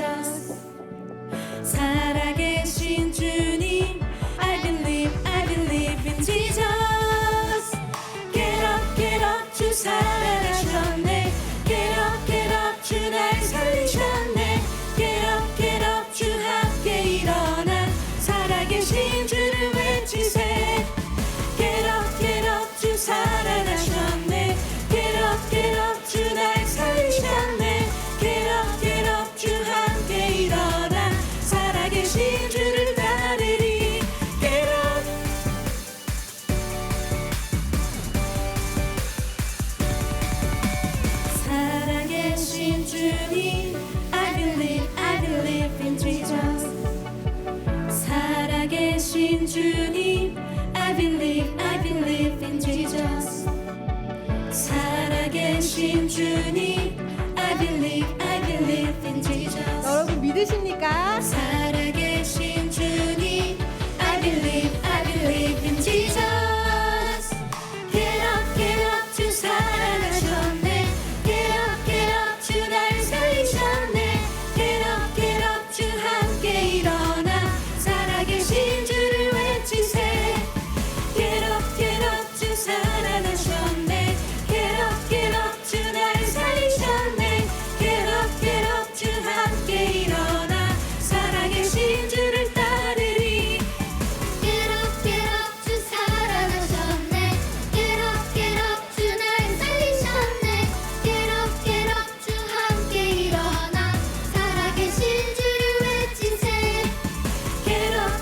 Jesus. 살아계신 주님, I believe in Jesus. Get up, 주 살아나셨네. Get up, 주 날 살리셨네. Get up, 주 함께 일어나. 살아계신 주를 외치세. Get up, 주 살아나셨네. Get up, 주 날 살리셨네. Get up, 주 함께 일어나. 살아계신 주를 따르리. Get up. 살아계신 주님, I believe in Jesus. 살아계신 주님, I believe in Jesus. 살아계신 주님, I believe in Jesus. 여러분 믿으십니까? 살아계신 주님, I believe in Jesus. Get up, 주 살아나셨네. Get up, 주 날 살리셨네. Get up, 주 함께 일어나. 살아계신 주를 외치세. Get up, 주 살아나셨네. Get up, 주 날 살리셨네. Get up, 주 함께 일어나. 살아계신 주를 따르리. Get up, 주 살아나셨네. Get up, 주 날 살리셨네. Get up, 주 함께 일어나. 살아계신 주를 외치세. Get up,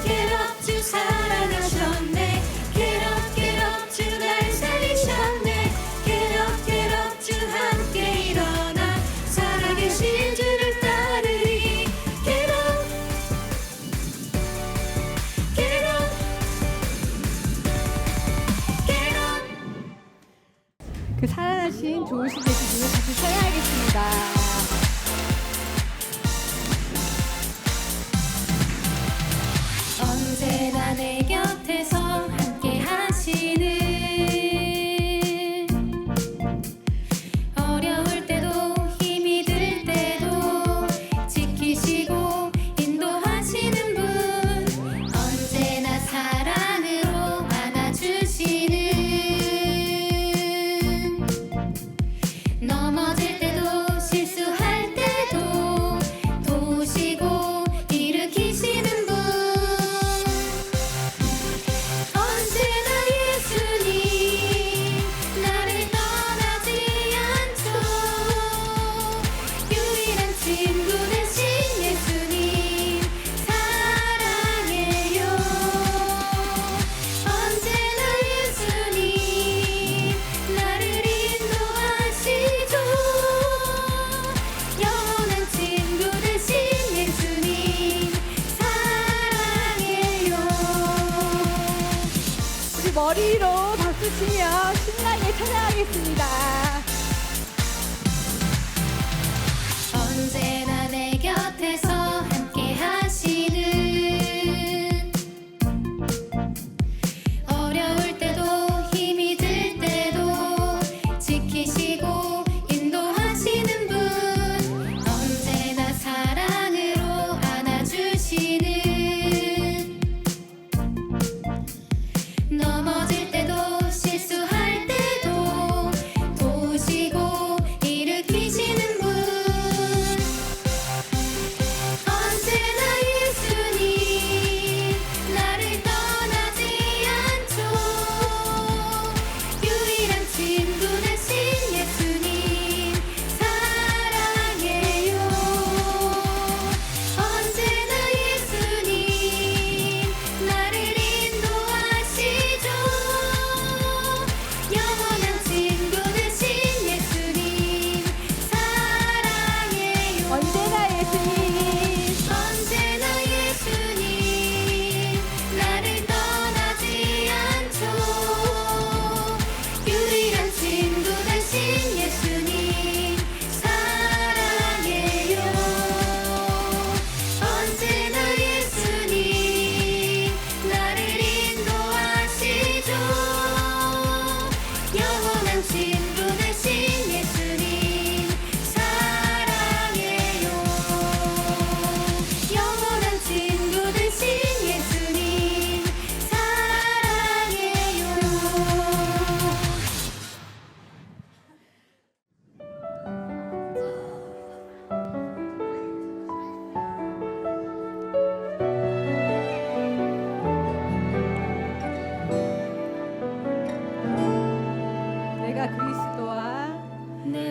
주 살아나셨네. Get up, 주 날 살리셨네. Get up, 주 함께 일어나. 살아계신 주를 따르리. Get up, get up, get up. 그 살아나신 좋으신 예수님을 다시 찬양하겠습니다. 언제나 내 곁에서 함께 하시는, 어려울 때도 힘이 들 때도 지키시고 인도하시는 분, 언제나 사랑으로 안아주시는, 넘어질 때도 실수할 때도 도우시고 일으키시는 분,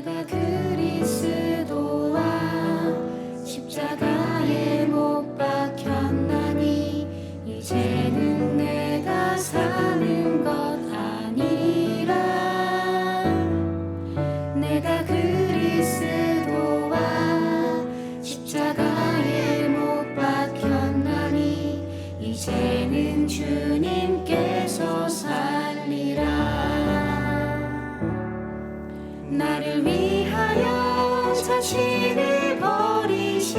내가 그리스도와 십자가에 못 박혔나니 이제는 내가 사는 것 아니라 내가 그리스도와 십자가에 못 박혔나니 이제는 주님께서 살리라. 나를 위하여 자신을 버리신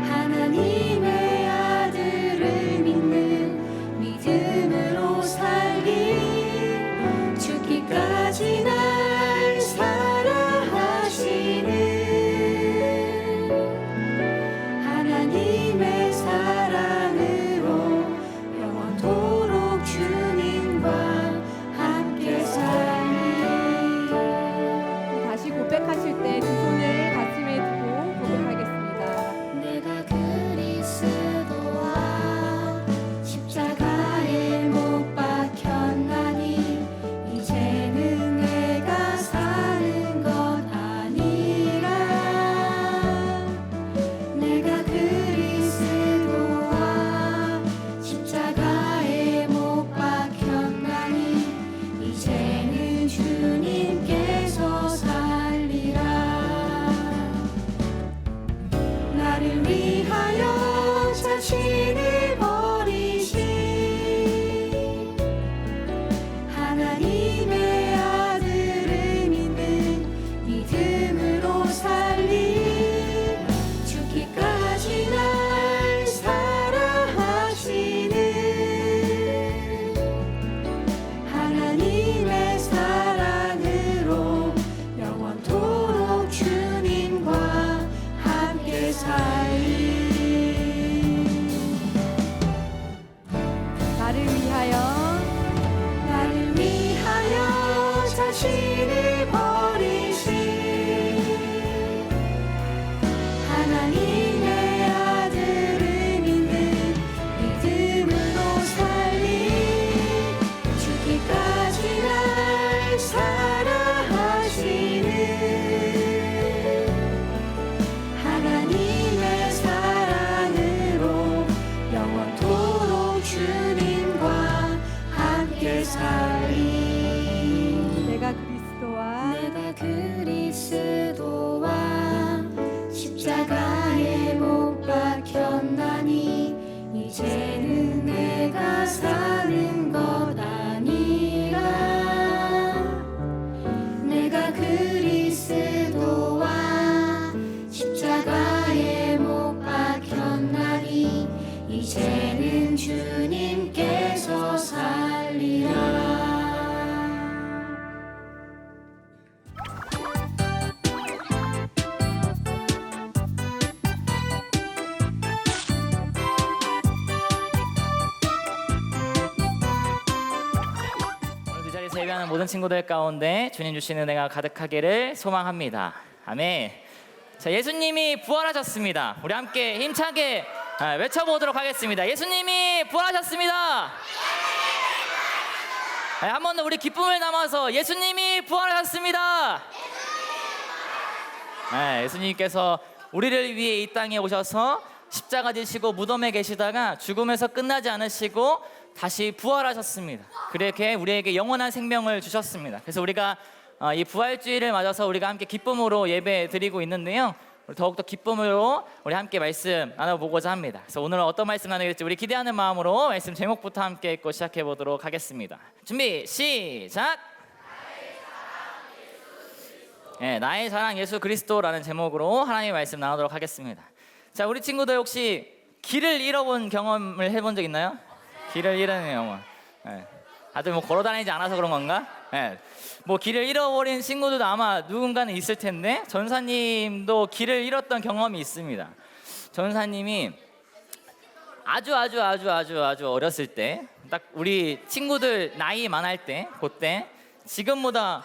하나님의 아들을 믿는 믿음으로 살린 죽기까지 날 사랑하시는 하나님의 사랑으로 영원토록 주님과 함께 살리. 다시 고백하실 때 두 손을 가슴에 두고 고백하겠습니다. 내가 그리스도와 십자가에 못 박혔나니 이제는 내가 사는 것 아니라 내가 그리스도와 십자가에 못 박혔나니 이제는 주님께서 살리라. 나를 위하여 자신을 버리신 하나님의 아들을 믿는 믿음으로 살린 죽기까지 날 사랑하시는 하나님의 사랑으로 영원토록 주님과 함께 살리. 나를 위하여 자신을 버리신 하나님의 아들을 믿는 믿음으로 살린 죽기까지 날 사랑하시는 하나님의 사랑으로 영원토록 주님과 함께 살리. 내가 그리스도와 십자가에 못 박혔나니 이제는 내가 사는 것 아니라 내가 그리스도와 십자가에 못 박혔나니 이제는 주님께서 살리라. 오늘 이 자리에서 예배하는 모든 친구들 가운데 주님 주시는 은혜가 가득하기를 소망합니다. 아멘. 자, 예수님이 부활하셨습니다. 우리 함께 힘차게 외쳐보도록 하겠습니다. 예수님이 부활하셨습니다. 한 번 더 우리 기쁨을 담아서 예수님이 부활하셨습니다. 예수님께서 우리를 위해 이 땅에 오셔서 십자가 지시고 무덤에 계시다가 죽음에서 끝나지 않으시고 다시 부활하셨습니다. 그렇게 우리에게 영원한 생명을 주셨습니다. 그래서 우리가 이 부활주의를 맞아서 우리가 함께 기쁨으로 예배 드리고 있는데요. 더욱더 기쁨으로 우리 함께 말씀 나눠보고자 합니다. 그래서 오늘은 어떤 말씀 나누게 될지 우리 기대하는 마음으로 말씀 제목부터 함께 읽고 시작해 보도록 하겠습니다. 준비 시작. 나의 사랑 예수 그리스도라는 제목으로 하나님의 말씀 나누도록 하겠습니다. 자, 우리 친구들 혹시 길을 잃어본 경험을 해본 적 있나요? 길을 잃은 경험. 다들 뭐 걸어다니지 않아서 그런 건가? 뭐 길을 잃어버린 친구들도 아마 누군가는 있을 텐데 전사님도 길을 잃었던 경험이 있습니다. 전사님이 아주 어렸을 때, 딱 우리 친구들 나이 많을 때, 그때 지금보다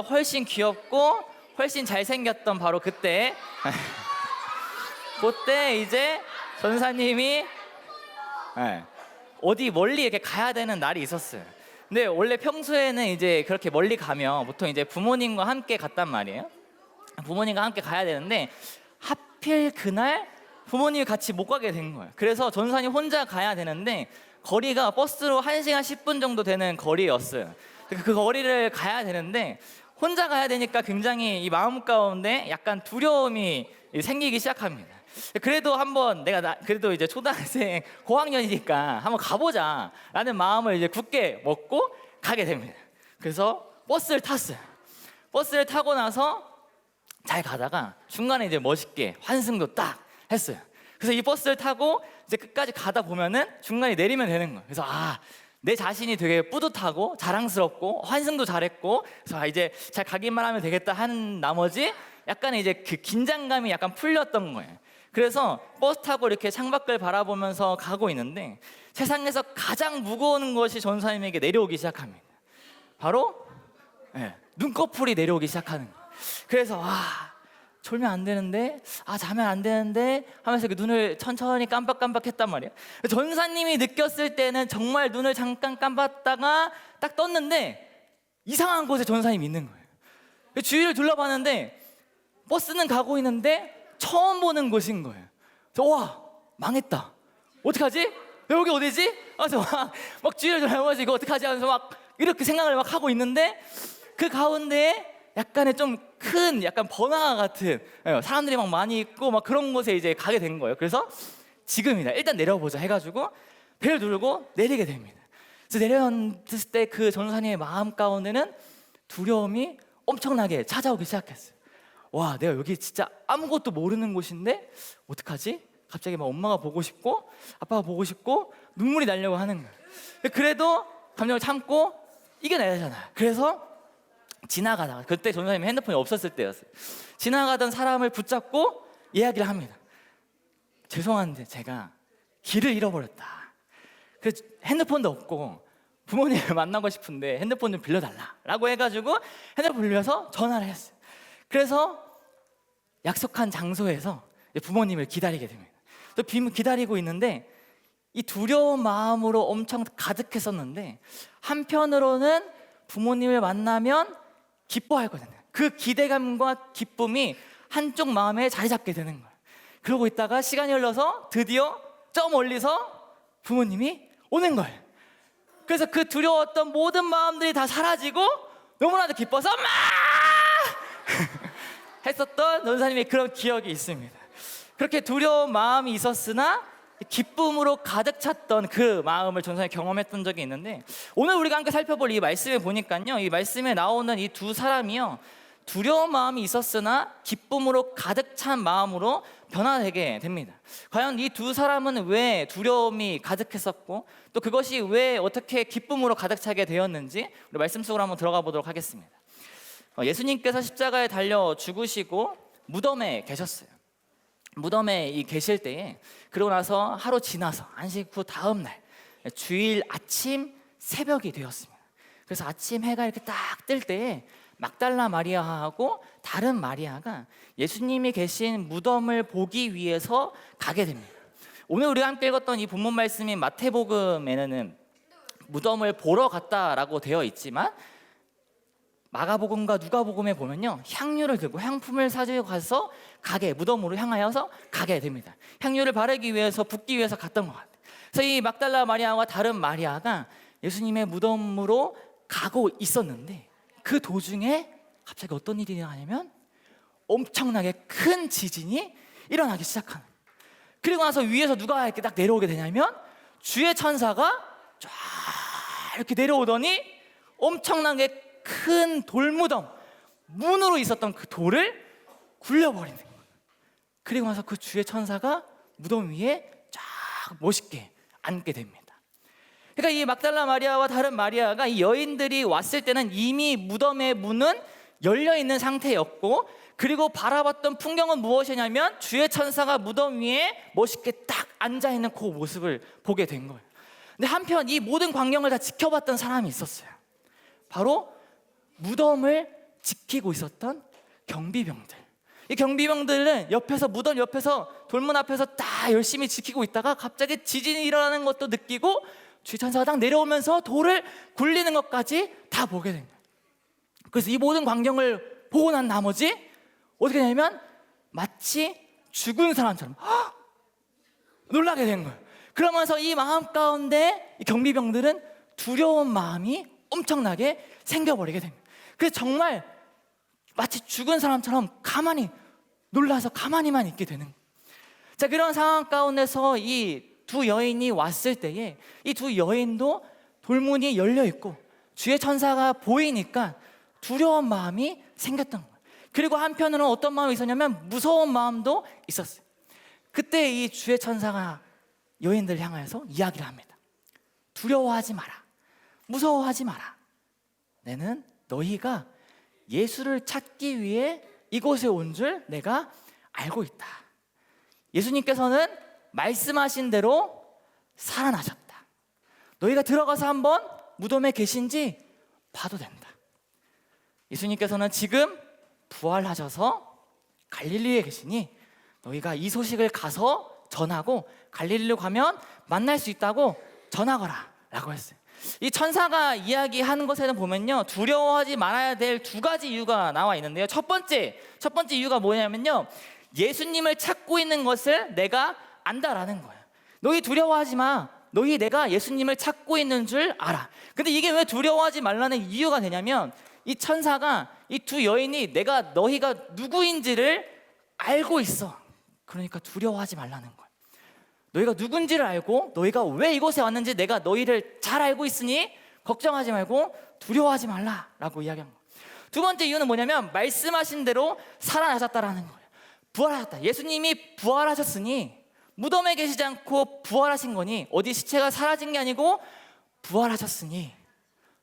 훨씬 귀엽고 훨씬 잘생겼던 바로 그때 그때 이제 전사님이 어디 멀리 이렇게 가야 되는 날이 있었어요. 근데 원래 평소에는 이제 그렇게 멀리 가면 보통 이제 부모님과 함께 갔단 말이에요. 부모님과 함께 가야 되는데 하필 그날 부모님이 같이 못 가게 된 거예요. 그래서 전사님 혼자 가야 되는데 거리가 버스로 1시간 10분 정도 되는 거리였어요. 그 거리를 가야 되는데 혼자 가야 되니까 굉장히 이 마음 가운데 약간 두려움이 생기기 시작합니다. 그래도 한번 그래도 이제 초등학생 고학년이니까 한번 가보자라는 마음을 이제 굳게 먹고 가게 됩니다. 그래서 버스를 탔어요. 버스를 타고 나서 잘 가다가 중간에 이제 멋있게 환승도 딱 했어요. 그래서 이 버스를 타고 이제 끝까지 가다 보면은 중간에 내리면 되는 거예요. 그래서 내 자신이 되게 뿌듯하고 자랑스럽고 환승도 잘했고, 그래서 이제 잘 가기만 하면 되겠다 하는 나머지 약간의 이제 그 긴장감이 약간 풀렸던 거예요. 그래서 버스 타고 이렇게 창밖을 바라보면서 가고 있는데 세상에서 가장 무거운 것이 전사님에게 내려오기 시작합니다. 바로 눈꺼풀이 내려오기 시작하는 거예요. 그래서 졸면 안 되는데, 자면 안 되는데 하면서 눈을 천천히 깜빡깜빡했단 말이에요. 전사님이 느꼈을 때는 정말 눈을 잠깐 깜빡다가 딱 떴는데 이상한 곳에 전사님이 있는 거예요. 주위를 둘러봤는데 버스는 가고 있는데 처음 보는 곳인 거예요. 그래서 와, 망했다. 어떡하지? 여기 어디지? 그래서 막 주위를 둘러보면서 이거 어떡하지? 하면서 막 이렇게 생각을 막 하고 있는데 그 가운데에 약간의 좀 큰 약간 번화가 같은 사람들이 막 많이 있고 막 그런 곳에 이제 가게 된 거예요. 그래서 지금이다, 일단 내려보자 해가지고 배를 누르고 내리게 됩니다. 그래서 내렸을 때 그 전사님의 마음 가운데는 두려움이 엄청나게 찾아오기 시작했어요. 와, 내가 여기 진짜 아무것도 모르는 곳인데 어떡하지? 갑자기 막 엄마가 보고 싶고 아빠가 보고 싶고 눈물이 나려고 하는 거예요. 그래도 감정을 참고 이겨내야 되잖아요. 그래서 지나가다가, 그때 전사님이 핸드폰이 없었을 때였어요. 지나가던 사람을 붙잡고 이야기를 합니다. 죄송한데 제가 길을 잃어버렸다. 그래서 핸드폰도 없고 부모님을 만나고 싶은데 핸드폰 좀 빌려달라라고 해가지고 핸드폰 빌려서 전화를 했어요. 그래서 약속한 장소에서 부모님을 기다리게 됩니다. 또 기다리고 있는데 이 두려운 마음으로 엄청 가득했었는데 한편으로는 부모님을 만나면 기뻐하거든요. 그 기대감과 기쁨이 한쪽 마음에 자리 잡게 되는 거예요. 그러고 있다가 시간이 흘러서 드디어 저 멀리서 부모님이 오는 거예요. 그래서 그 두려웠던 모든 마음들이 다 사라지고 너무나도 기뻐서 엄마! 했었던 전사님의 그런 기억이 있습니다. 그렇게 두려운 마음이 있었으나 기쁨으로 가득 찼던 그 마음을 전사님이 경험했던 적이 있는데, 오늘 우리가 함께 살펴볼 이 말씀에 보니까요, 이 말씀에 나오는 이 두 사람이요, 두려운 마음이 있었으나 기쁨으로 가득 찬 마음으로 변화되게 됩니다. 과연 이 두 사람은 왜 두려움이 가득했었고 또 그것이 왜 어떻게 기쁨으로 가득 차게 되었는지 우리 말씀 속으로 한번 들어가 보도록 하겠습니다. 예수님께서 십자가에 달려 죽으시고 무덤에 계셨어요. 무덤에 계실 때에, 그러고 나서 하루 지나서 안식 후 다음 날 주일 아침 새벽이 되었습니다. 그래서 아침 해가 이렇게 딱 뜰 때에 막달라 마리아하고 다른 마리아가 예수님이 계신 무덤을 보기 위해서 가게 됩니다. 오늘 우리가 함께 읽었던 이 본문 말씀인 마태복음에는 무덤을 보러 갔다라고 되어 있지만 마가복음과 누가복음에 보면요, 향유를 들고 향품을 사주고 가서 무덤으로 향하여서 가게 됩니다. 향유를 바르기 위해서, 붓기 위해서 갔던 것 같아요. 그래서 이 막달라 마리아와 다른 마리아가 예수님의 무덤으로 가고 있었는데 그 도중에 갑자기 어떤 일이 일어나냐면 엄청나게 큰 지진이 일어나기 시작하는 거예요. 그리고 나서 위에서 누가 이렇게 딱 내려오게 되냐면 주의 천사가 쫙 이렇게 내려오더니 엄청나게 큰 돌무덤, 문으로 있었던 그 돌을 굴려버리는 거예요. 그리고 나서 그 주의 천사가 무덤 위에 쫙 멋있게 앉게 됩니다. 그러니까 이 막달라 마리아와 다른 마리아가, 이 여인들이 왔을 때는 이미 무덤의 문은 열려 있는 상태였고, 그리고 바라봤던 풍경은 무엇이냐면 주의 천사가 무덤 위에 멋있게 딱 앉아 있는 그 모습을 보게 된 거예요. 근데 한편 이 모든 광경을 다 지켜봤던 사람이 있었어요. 바로 무덤을 지키고 있었던 경비병들. 이 경비병들은 옆에서, 무덤 옆에서, 돌문 앞에서 딱 열심히 지키고 있다가 갑자기 지진이 일어나는 것도 느끼고 주의 천사가 딱 내려오면서 돌을 굴리는 것까지 다 보게 된 거예요. 그래서 이 모든 광경을 보고 난 나머지 어떻게 되냐면 마치 죽은 사람처럼 놀라게 된 거예요. 그러면서 이 마음 가운데 이 경비병들은 두려운 마음이 엄청나게 생겨버리게 된 거예요. 그래서 정말 마치 죽은 사람처럼 가만히 놀라서 가만히만 있게 되는 거예요. 자, 그런 상황 가운데서 이 두 여인이 왔을 때에 이 두 여인도 돌문이 열려 있고 주의 천사가 보이니까 두려운 마음이 생겼던 거예요. 그리고 한편으로는 어떤 마음이 있었냐면 무서운 마음도 있었어요. 그때 이 주의 천사가 여인들을 향하여서 이야기를 합니다. 두려워하지 마라. 무서워하지 마라. 내는 너희가 예수를 찾기 위해 이곳에 온 줄 내가 알고 있다. 예수님께서는 말씀하신 대로 살아나셨다. 너희가 들어가서 한번 무덤에 계신지 봐도 된다. 예수님께서는 지금 부활하셔서 갈릴리에 계시니 너희가 이 소식을 가서 전하고 갈릴리로 가면 만날 수 있다고 전하거라 라고 했어요. 이 천사가 이야기하는 것에는 보면요, 두려워하지 말아야 될 두 가지 이유가 나와 있는데요. 첫 번째 이유가 뭐냐면요, 예수님을 찾고 있는 것을 내가 안다라는 거예요. 너희 두려워하지 마. 너희 내가 예수님을 찾고 있는 줄 알아. 근데 이게 왜 두려워하지 말라는 이유가 되냐면 이 천사가 이 두 여인이 너희가 누구인지를 알고 있어. 그러니까 두려워하지 말라는 거예요. 너희가 누군지를 알고 너희가 왜 이곳에 왔는지 내가 너희를 잘 알고 있으니 걱정하지 말고 두려워하지 말라라고 이야기한 거예요. 두 번째 이유는 뭐냐면 말씀하신 대로 살아나셨다라는 거예요. 부활하셨다. 예수님이 부활하셨으니 무덤에 계시지 않고 부활하신 거니, 어디 시체가 사라진 게 아니고 부활하셨으니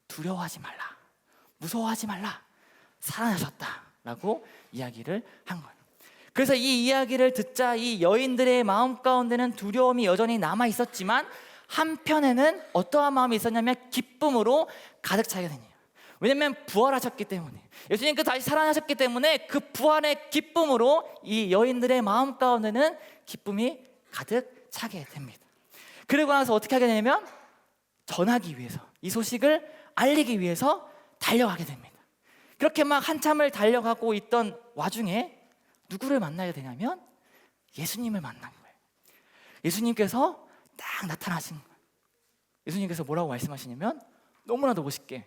두려워하지 말라, 무서워하지 말라, 살아나셨다라고 이야기를 한 거예요. 그래서 이 이야기를 듣자 이 여인들의 마음 가운데는 두려움이 여전히 남아 있었지만 한편에는 어떠한 마음이 있었냐면 기쁨으로 가득 차게 되네요. 왜냐하면 부활하셨기 때문에, 예수님께서 다시 살아나셨기 때문에 그 부활의 기쁨으로 이 여인들의 마음 가운데는 기쁨이 가득 차게 됩니다. 그리고 나서 어떻게 하게 되냐면 전하기 위해서, 이 소식을 알리기 위해서 달려가게 됩니다. 그렇게 막 한참을 달려가고 있던 와중에 누구를 만나게 되냐면 예수님을 만난 거예요. 예수님께서 딱 나타나신 거예요. 예수님께서 뭐라고 말씀하시냐면 너무나도 멋있게,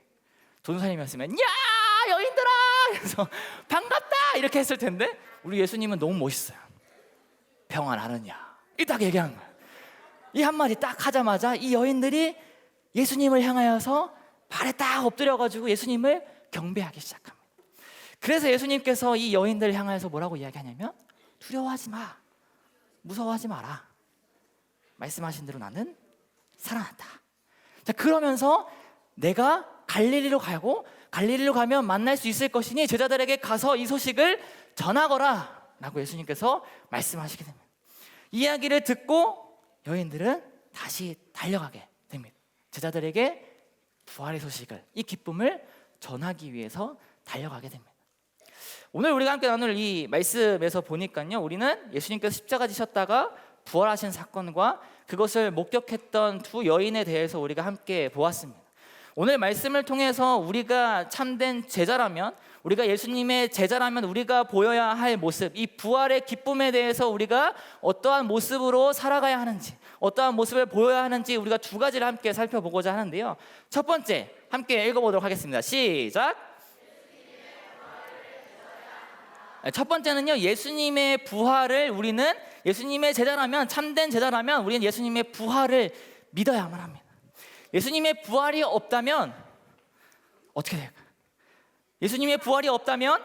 전도사님이었으면 야 여인들아 그래서 반갑다 이렇게 했을 텐데 우리 예수님은 너무 멋있어요. 평안 하느냐 딱 얘기한 거예요. 이 한마디 딱 하자마자 이 여인들이 예수님을 향하여서 발에 딱 엎드려가지고 예수님을 경배하기 시작합니다. 그래서 예수님께서 이 여인들을 향하여서 뭐라고 이야기하냐면 두려워하지 마, 무서워하지 마라. 말씀하신 대로 나는 살아났다. 자, 그러면서 내가 갈릴리로 가고 갈릴리로 가면 만날 수 있을 것이니 제자들에게 가서 이 소식을 전하거라 라고 예수님께서 말씀하시게 됩니다. 이야기를 듣고 여인들은 다시 달려가게 됩니다. 제자들에게 부활의 소식을, 이 기쁨을 전하기 위해서 달려가게 됩니다. 오늘 우리가 함께 나눌 이 말씀에서 보니까요, 우리는 예수님께서 십자가 지셨다가 부활하신 사건과 그것을 목격했던 두 여인에 대해서 우리가 함께 보았습니다. 오늘 말씀을 통해서 우리가 참된 제자라면, 우리가 예수님의 제자라면 우리가 보여야 할 모습, 이 부활의 기쁨에 대해서 우리가 어떠한 모습으로 살아가야 하는지, 어떠한 모습을 보여야 하는지 우리가 두 가지를 함께 살펴보고자 하는데요. 첫 번째 함께 읽어보도록 하겠습니다. 시작. 첫 번째는요, 예수님의 부활을 우리는, 예수님의 제자라면, 참된 제자라면 우리는 예수님의 부활을 믿어야만 합니다. 예수님의 부활이 없다면 어떻게 될까요? 예수님의 부활이 없다면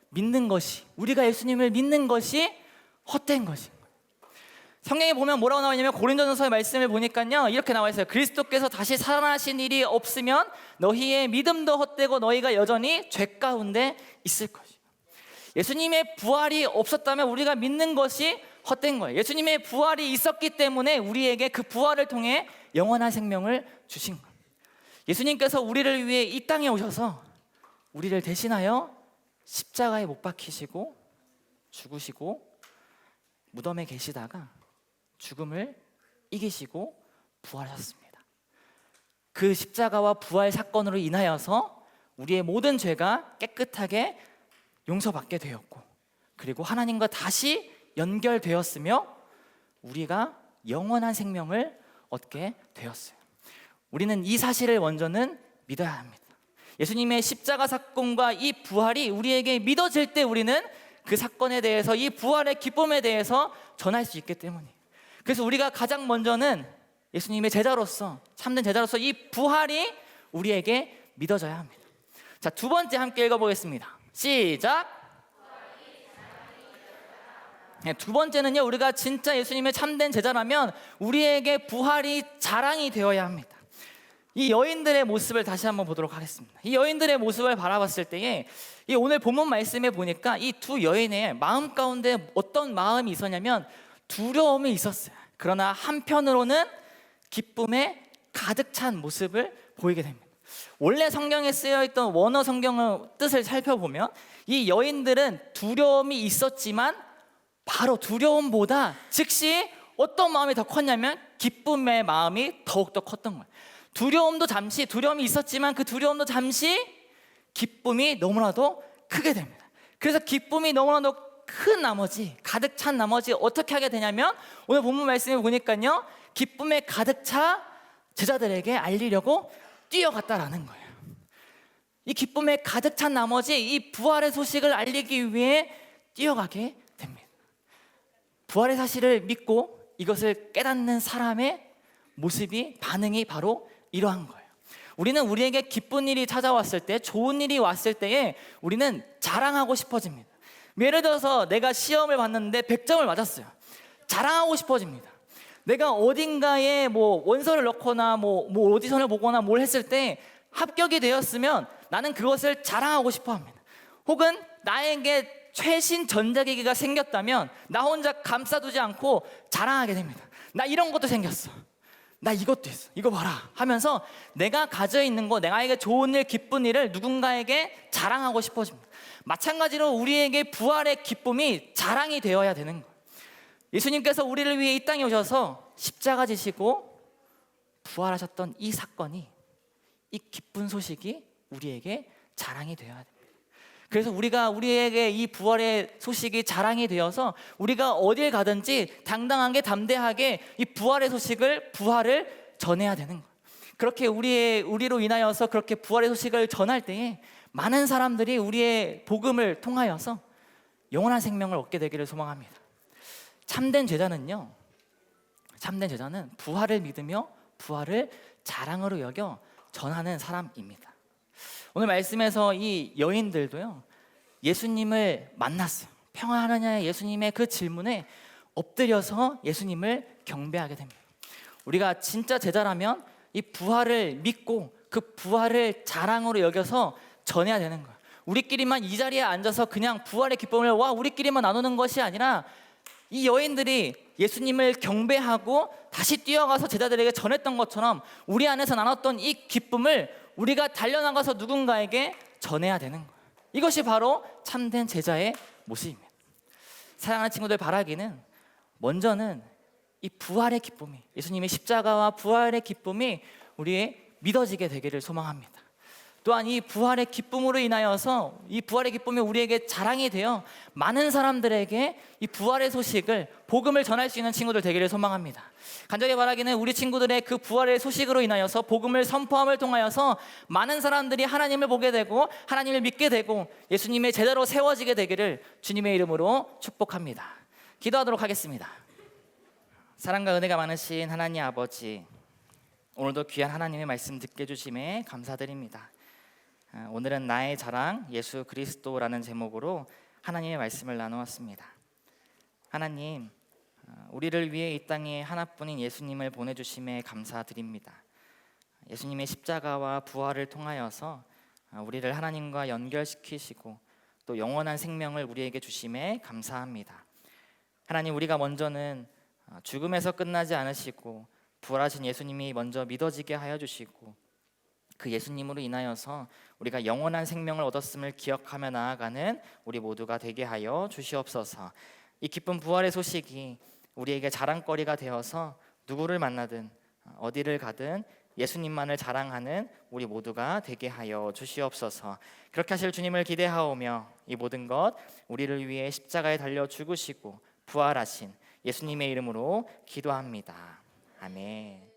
믿는 것이, 우리가 예수님을 믿는 것이 헛된 것인 거예요. 성경에 보면 뭐라고 나와 있냐면 고린도전서의 말씀을 보니까요, 이렇게 나와 있어요. 그리스도께서 다시 살아나신 일이 없으면 너희의 믿음도 헛되고 너희가 여전히 죄 가운데 있을 것이요. 예수님의 부활이 없었다면 우리가 믿는 것이 헛된 거예요. 예수님의 부활이 있었기 때문에 우리에게 그 부활을 통해 영원한 생명을 주신 거예요. 예수님께서 우리를 위해 이 땅에 오셔서 우리를 대신하여 십자가에 못 박히시고 죽으시고 무덤에 계시다가 죽음을 이기시고 부활하셨습니다. 그 십자가와 부활 사건으로 인하여서 우리의 모든 죄가 깨끗하게 용서받게 되었고, 그리고 하나님과 다시 연결되었으며 우리가 영원한 생명을 얻게 되었어요. 우리는 이 사실을 먼저는 믿어야 합니다. 예수님의 십자가 사건과 이 부활이 우리에게 믿어질 때 우리는 그 사건에 대해서, 이 부활의 기쁨에 대해서 전할 수 있기 때문이에요. 그래서 우리가 가장 먼저는 예수님의 제자로서, 참된 제자로서 이 부활이 우리에게 믿어져야 합니다. 자, 두 번째 함께 읽어보겠습니다. 시작. 네, 두 번째는요, 우리가 진짜 예수님의 참된 제자라면 우리에게 부활이 자랑이 되어야 합니다. 이 여인들의 모습을 다시 한번 보도록 하겠습니다. 이 여인들의 모습을 바라봤을 때에 이 오늘 본문 말씀에 보니까 이 두 여인의 마음 가운데 어떤 마음이 있었냐면 두려움이 있었어요. 그러나 한편으로는 기쁨에 가득 찬 모습을 보이게 됩니다. 원래 성경에 쓰여있던 원어 성경의 뜻을 살펴보면 이 여인들은 두려움이 있었지만 바로 두려움보다 즉시 어떤 마음이 더 컸냐면 기쁨의 마음이 더욱더 컸던 거예요. 두려움이 있었지만 그 두려움도 잠시 기쁨이 너무나도 크게 됩니다. 그래서 기쁨이 너무나도 큰 나머지, 가득 찬 나머지 어떻게 하게 되냐면 오늘 본문 말씀을 보니까요, 기쁨에 가득 차 제자들에게 알리려고 뛰어갔다라는 거예요. 이 기쁨에 가득 찬 나머지 이 부활의 소식을 알리기 위해 뛰어가게 됩니다. 부활의 사실을 믿고 이것을 깨닫는 사람의 모습이, 반응이 바로 이러한 거예요. 우리는 우리에게 기쁜 일이 찾아왔을 때, 좋은 일이 왔을 때에 우리는 자랑하고 싶어집니다. 예를 들어서 내가 시험을 봤는데 100점을 맞았어요. 자랑하고 싶어집니다. 내가 어딘가에 뭐 원서를 넣거나 뭐 오디션을 보거나 뭘 했을 때 합격이 되었으면 나는 그것을 자랑하고 싶어 합니다. 혹은 나에게 최신 전자기기가 생겼다면 나 혼자 감싸두지 않고 자랑하게 됩니다. 나 이런 것도 생겼어. 나 이것도 있어. 이거 봐라 하면서 내가 가져 있는 거, 내가에게 좋은 일, 기쁜 일을 누군가에게 자랑하고 싶어집니다. 마찬가지로 우리에게 부활의 기쁨이 자랑이 되어야 되는 거예요. 예수님께서 우리를 위해 이 땅에 오셔서 십자가 지시고 부활하셨던 이 사건이, 이 기쁜 소식이 우리에게 자랑이 되어야 됩니다. 그래서 우리에게 이 부활의 소식이 자랑이 되어서 우리가 어딜 가든지 당당하게, 담대하게 이 부활의 부활을 전해야 되는 거예요. 그렇게 우리로 인하여서 그렇게 부활의 소식을 전할 때에 많은 사람들이 우리의 복음을 통하여서 영원한 생명을 얻게 되기를 소망합니다. 참된 제자는 부활을 믿으며 부활을 자랑으로 여겨 전하는 사람입니다. 오늘 말씀에서 이 여인들도요, 예수님을 만났어요. 평안하느냐의 예수님의 그 질문에 엎드려서 예수님을 경배하게 됩니다. 우리가 진짜 제자라면 이 부활을 믿고 그 부활을 자랑으로 여겨서 전해야 되는 거예요. 우리끼리만 이 자리에 앉아서 그냥 부활의 기쁨을 우리끼리만 나누는 것이 아니라 이 여인들이 예수님을 경배하고 다시 뛰어가서 제자들에게 전했던 것처럼 우리 안에서 나눴던 이 기쁨을 우리가 달려나가서 누군가에게 전해야 되는 거예요. 이것이 바로 참된 제자의 모습입니다. 사랑하는 친구들, 바라기는 먼저는 이 부활의 기쁨이, 예수님의 십자가와 부활의 기쁨이 우리의 믿어지게 되기를 소망합니다. 또한 이 부활의 기쁨으로 인하여서 이 부활의 기쁨이 우리에게 자랑이 되어 많은 사람들에게 이 부활의 소식을, 복음을 전할 수 있는 친구들 되기를 소망합니다. 간절히 바라기는 우리 친구들의 그 부활의 소식으로 인하여서 복음을 선포함을 통하여서 많은 사람들이 하나님을 보게 되고 하나님을 믿게 되고 예수님의 제자로 세워지게 되기를 주님의 이름으로 축복합니다. 기도하도록 하겠습니다. 사랑과 은혜가 많으신 하나님 아버지, 오늘도 귀한 하나님의 말씀 듣게 해주심에 감사드립니다. 오늘은 나의 자랑 예수 그리스도라는 제목으로 하나님의 말씀을 나누었습니다. 하나님, 우리를 위해 이 땅에 하나뿐인 예수님을 보내주심에 감사드립니다. 예수님의 십자가와 부활을 통하여서 우리를 하나님과 연결시키시고 또 영원한 생명을 우리에게 주심에 감사합니다. 하나님, 우리가 먼저는 죽음에서 끝나지 않으시고 부활하신 예수님이 먼저 믿어지게 하여 주시고 그 예수님으로 인하여서 우리가 영원한 생명을 얻었음을 기억하며 나아가는 우리 모두가 되게 하여 주시옵소서. 이 기쁜 부활의 소식이 우리에게 자랑거리가 되어서 누구를 만나든 어디를 가든 예수님만을 자랑하는 우리 모두가 되게 하여 주시옵소서. 그렇게 하실 주님을 기대하오며 이 모든 것 우리를 위해 십자가에 달려 죽으시고 부활하신 예수님의 이름으로 기도합니다. 아멘.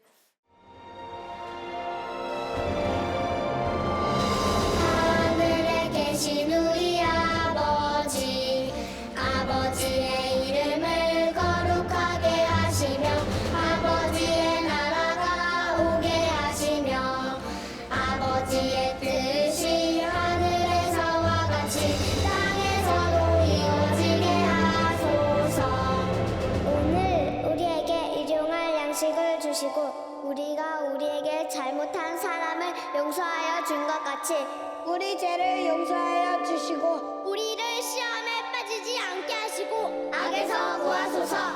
하늘에 계신 우리 아버지, 아버지의 이름을 거룩하게 하시며 아버지의 나라가 오게 하시며 아버지의 뜻이 하늘에서와 같이 땅에서도 이루어지게 하소서. 오늘 우리에게 일용할 양식을 주시고 우리가 우리에게 잘못한 사람을 용서하여 준 것 같이 우리 죄를 용서하여 주시고 우리를 시험에 빠지지 않게 하시고 악에서 구하소서.